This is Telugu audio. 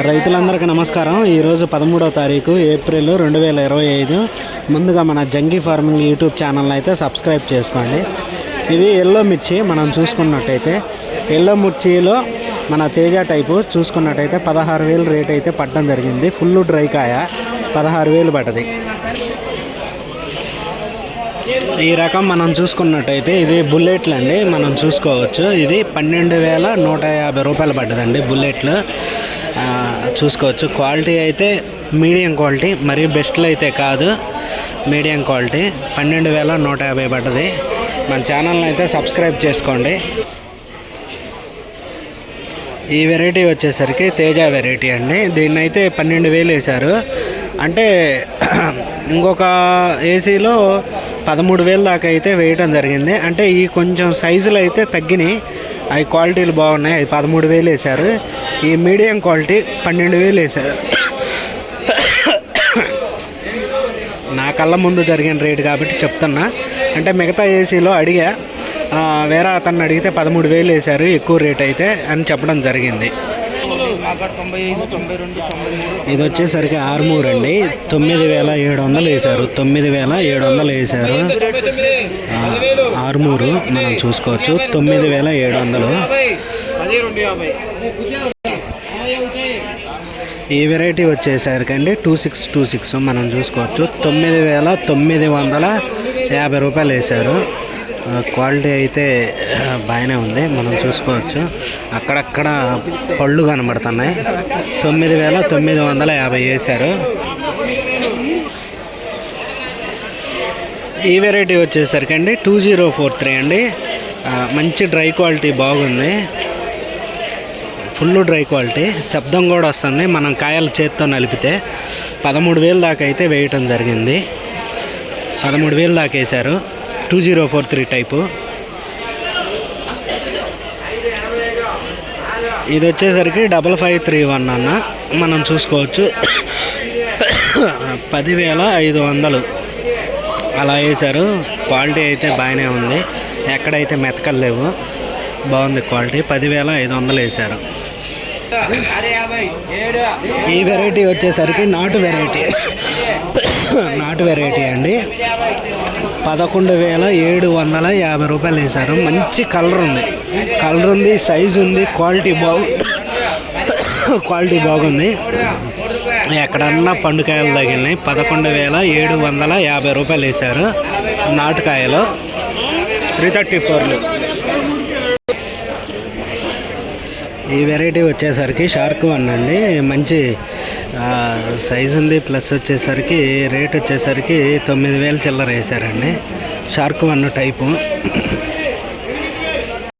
రైతులందరికీ నమస్కారం. ఈరోజు 13వ తారీఖు ఏప్రిల్ 2025. ముందుగా మన జంగీ ఫార్మింగ్ యూట్యూబ్ ఛానల్ అయితే సబ్స్క్రైబ్ చేసుకోండి. ఇవి ఎల్లో మిర్చి. మనం చూసుకున్నట్టయితే ఎల్లో మిర్చిలో మన తేజ టైపు చూసుకున్నట్టయితే 16,000 రేట్ అయితే పడడం జరిగింది. ఫుల్ డ్రై కాయ 16,000 పడ్డది. ఈ రకం మనం చూసుకున్నట్టయితే ఇది బుల్లెట్లు అండి. మనం చూసుకోవచ్చు. ఇది 12,150 రూపాయలు పడ్డదండి బుల్లెట్లు. చూసుకోవచ్చు. క్వాలిటీ అయితే మీడియం క్వాలిటీ, మరీ బెస్ట్లో అయితే కాదు, మీడియం క్వాలిటీ. 12,150 పడ్డది. మన ఛానల్ని అయితే సబ్స్క్రైబ్ చేసుకోండి. ఈ వెరైటీ వచ్చేసరికి తేజ వెరైటీ అండి. దీన్ని అయితే 12,000 వేశారు. అంటే ఇంకొక ఏసీలో 13,000 దాకా అయితే వేయటం జరిగింది. అంటే ఈ కొంచెం సైజులు అయితే తగ్గినాయి. అవి క్వాలిటీలు బాగున్నాయి. అవి 13,000 వేశారు. ఈ మీడియం క్వాలిటీ 12,000 వేశారు. నా కళ్ళ ముందు జరిగిన రేటు కాబట్టి చెప్తున్నా. అంటే మిగతా ఏసీలో అడిగా, వేరే అతన్ని అడిగితే 13,000 వేశారు ఎక్కువ రేట్ అయితే అని చెప్పడం జరిగింది. ఇది వచ్చేసరికి ఆర్మూర్ అండి. 9,700 వేశారు. 9,700 వేశారు. ఆర్మూరు మనం చూసుకోవచ్చు. 9,700. ఈ వెరైటీ వచ్చేసరికి అండి 2626 మనం చూసుకోవచ్చు. 9,950 రూపాయలు వేశారు. క్వాలిటీ అయితే బాగానే ఉంది. మనం చూసుకోవచ్చు. అక్కడక్కడ పళ్ళు కనబడుతున్నాయి. 9,950 వేశారు. ఈ వెరైటీ వచ్చేసరికి అండి 2043 అండి. మంచి డ్రై క్వాలిటీ బాగుంది. Full dry quality. శబ్దం కూడా వస్తుంది మనం కాయలు చేత్తో నలిపితే. 13,000 దాకా అయితే వేయటం జరిగింది. 13,000 దాకా వేశారు. 2043 టైపు. ఇది వచ్చేసరికి 5531 అన్న. మనం చూసుకోవచ్చు. 10,500 అలా వేశారు. క్వాలిటీ అయితే బాగానే ఉంది. ఎక్కడైతే మెతకలు లేవు. బాగుంది క్వాలిటీ. 10,500 వేశారు. ఈ వెరైటీ వచ్చేసరికి నాటు వెరైటీ. నాటు వెరైటీ అండి. 11,750 రూపాయలు వేశారు. మంచి కలర్ ఉంది, సైజు ఉంది, క్వాలిటీ బాగుంది. ఎక్కడన్నా పండుకాయలు తగిలినాయి. 11,750 రూపాయలు వేశారు. నాటుకాయలు 334. ఈ వెరైటీ వచ్చేసరికి షార్క్ వన్ అండి. మంచి సైజు ఉంది. ప్లస్ వచ్చేసరికి రేట్ వచ్చేసరికి 9,000 చిల్లర వేశారండి. Shark one type.